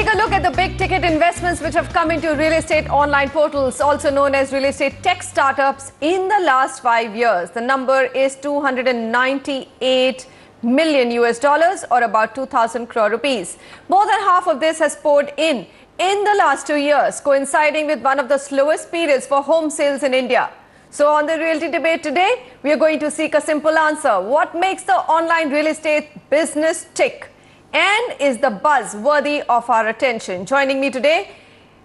take a look at the big ticket investments which have come into real estate online portals, also known as real estate tech startups, in the last 5 years. The number is 298 million US dollars, or about 2,000 crore rupees. More than half of this has poured in the last 2 years, coinciding with one of the slowest periods for home sales in India. So on the Realty Debate today, we are going to seek a simple answer. What makes the online real estate business tick? And is the buzz worthy of our attention? Joining me today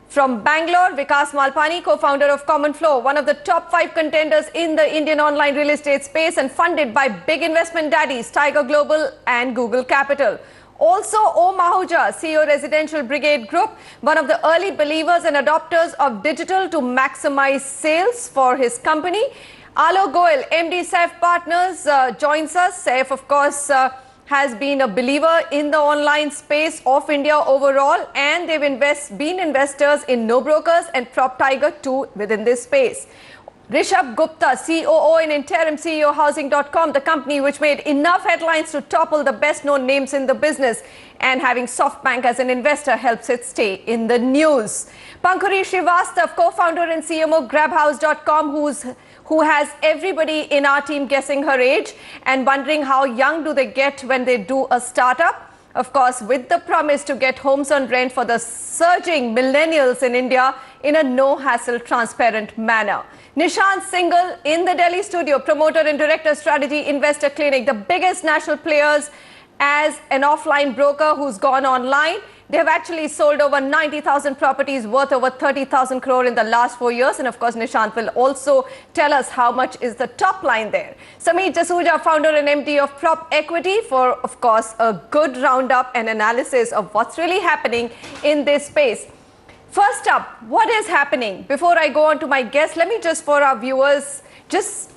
from Bangalore, Vikas Malpani, co-founder of CommonFloor, one of the top 5 contenders in the Indian online real estate space and funded by big investment daddies, Tiger Global and Google Capital. Also, Om Ahuja, CEO Residential Brigade Group, one of the early believers and adopters of digital to maximize sales for his company. Alok Goel, MD Saif Partners, joins us. Saif, of course, has been a believer in the online space of India overall, and they've been investors in No Brokers and Prop Tiger too within this space. Rishabh Gupta, COO and interim CEO Housing.com, the company which made enough headlines to topple the best known names in the business, and having SoftBank as an investor helps it stay in the news. Pankuri Srivastav, co-founder and CMO Grabhouse.com, who has everybody in our team guessing her age and wondering how young do they get when they do a startup. Of course, with the promise to get homes on rent for the surging millennials in India in a no-hassle, transparent manner. Nishant Singhal in the Delhi studio, promoter and director, Strategy Investor Clinic, the biggest national players as an offline broker who's gone online. They have actually sold over 90,000 properties worth over 30,000 crore in the last 4 years. And of course, Nishant will also tell us how much is the top line there. Sameet Jasuja, founder and MD of Prop Equity, for, of course, a good roundup and analysis of what's really happening in this space. First up, what is happening? Before I go on to my guest, let me just, for our viewers, just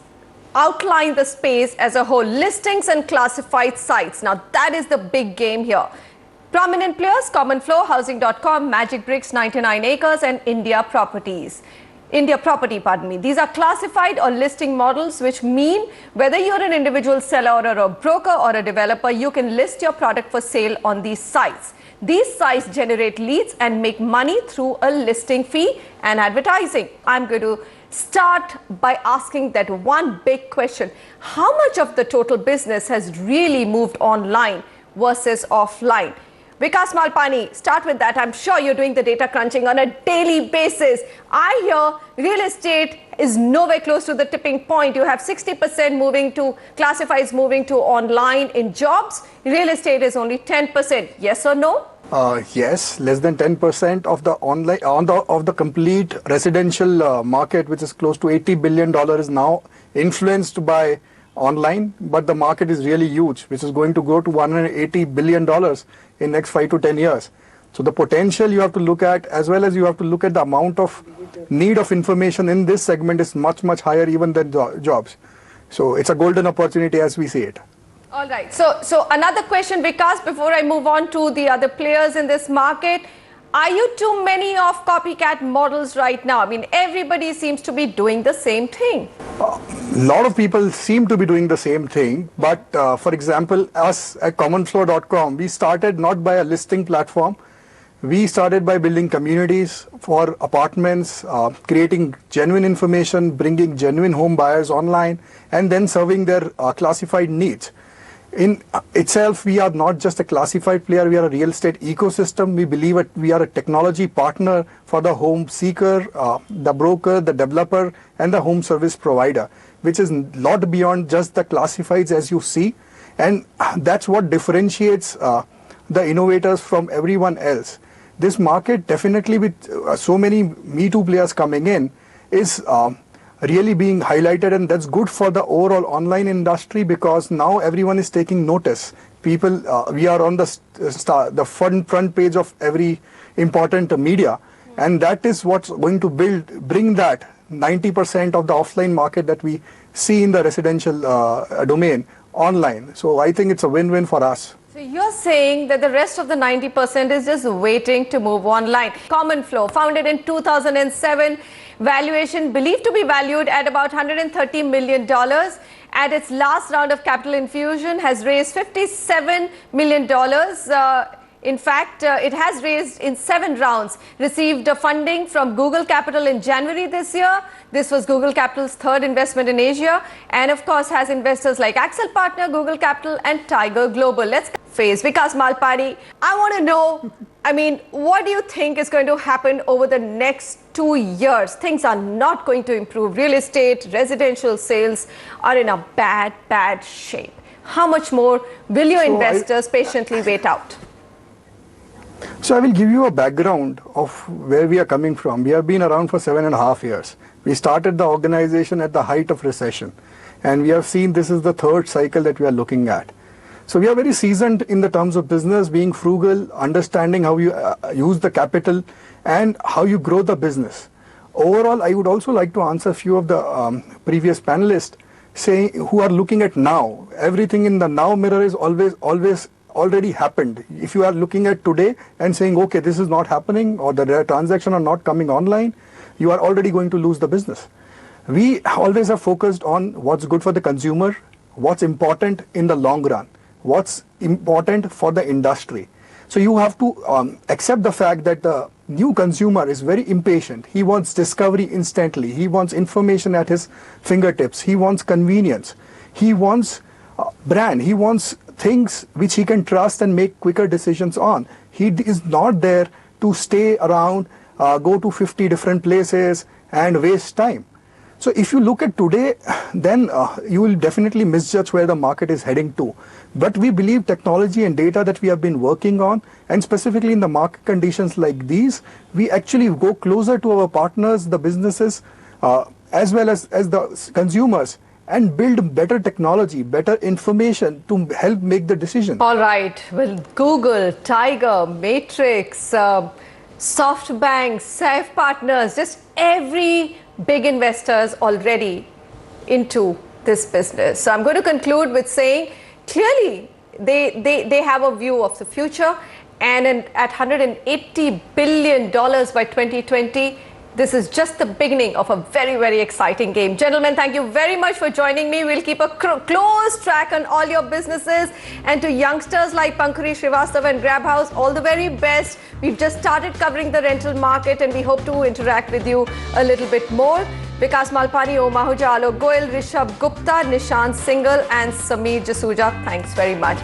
outline the space as a whole. Listings and classified sites. Now, that is the big game here. Prominent players, CommonFloor, Housing.com, Magic Bricks, 99 Acres, and India Property, pardon me. These are classified or listing models, which mean whether you're an individual seller or a broker or a developer, you can list your product for sale on these sites. These sites generate leads and make money through a listing fee and advertising. I'm going to start by asking that one big question. How much of the total business has really moved online versus offline? Vikas Malpani, start with that. I'm sure you're doing the data crunching on a daily basis. I hear real estate is nowhere close to the tipping point. You have 60% moving to classifieds, moving to online in jobs. Real estate is only 10%. Yes or no? Yes, less than 10% of the online of the complete residential market, which is close to $80 billion, is now influenced by online, but the market is really huge, which is going to go to $180 billion in next 5 to 10 years. So the potential you have to look at, as well as you have to look at the amount of need of information in this segment, is much, much higher even than jobs. So it's a golden opportunity as we see it. All right. So another question, Vikas, before I move on to the other players in this market. Are you too many of copycat models right now? I mean, everybody seems to be doing the same thing. A lot of people seem to be doing the same thing. But for example, us at CommonFloor.com, we started not by a listing platform. We started by building communities for apartments, creating genuine information, bringing genuine home buyers online, and then serving their classified needs. In itself, we are not just a classified player, we are a real estate ecosystem. We believe that we are a technology partner for the home seeker, the broker, the developer, and the home service provider, which is a lot beyond just the classifieds as you see. And that's what differentiates the innovators from everyone else. This market, definitely with so many Me Too players coming in, is really being highlighted, and that's good for the overall online industry, because now everyone is taking notice. People, we are on the front page of every important media, and that is what's going to bring that 90% of the offline market that we see in the residential domain online. So I think it's a win-win for us. So you're saying that the rest of the 90% is just waiting to move online. CommonFloor, founded in 2007, valuation believed to be valued at about $130 million. At its last round of capital infusion, has raised $57 million. In fact, it has raised in 7 rounds, received funding from Google Capital in January this year. This was Google Capital's 3rd investment in Asia, and of course has investors like Axel Partner, Google Capital and Tiger Global. Let's face Vikas Malpani. I want to know, what do you think is going to happen over the next 2 years? Things are not going to improve. Real estate, residential sales are in a bad shape. How much more will your investors patiently wait out? So I will give you a background of where we are coming from. We have been around for 7.5 years. We started the organization at the height of recession, and we have seen this is the 3rd cycle that we are looking at. So we are very seasoned in the terms of business, being frugal, understanding how you use the capital and how you grow the business. Overall, I would also like to answer a few of the previous panelists who are looking at now. Everything in the now mirror is always already happened. If you are looking at today and saying, okay, this is not happening or the transaction are not coming online, you are already going to lose the business. We always have focused on what's good for the consumer, what's important in the long run, what's important for the industry. So you have to accept the fact that the new consumer is very impatient. He wants discovery instantly. He wants information at his fingertips. He wants convenience. He wants brand. He wants things which he can trust and make quicker decisions on. He is not there to stay around, go to 50 different places and waste time. So if you look at today, then you will definitely misjudge where the market is heading to. But we believe technology and data that we have been working on, and specifically in the market conditions like these, we actually go closer to our partners, the businesses, as well as the consumers, and build better technology, better information to help make the decision. All right. Well, Google, Tiger, Matrix, SoftBank, Safe Partners, just every big investors already into this business. So I'm going to conclude with saying clearly they have a view of the future, and at $180 billion by 2020, this is just the beginning of a very exciting game. Gentlemen, thank you very much for joining me. We'll keep a close track on all your businesses. And to youngsters like Pankuri Srivastava and Grab House, all the very best. We've just started covering the rental market, and we hope to interact with you a little bit more. Vikas Malpani, Om Ahuja, Alok Goyal, Rishabh Gupta, Nishant Singhal and Sameer Jasuja, thanks very much.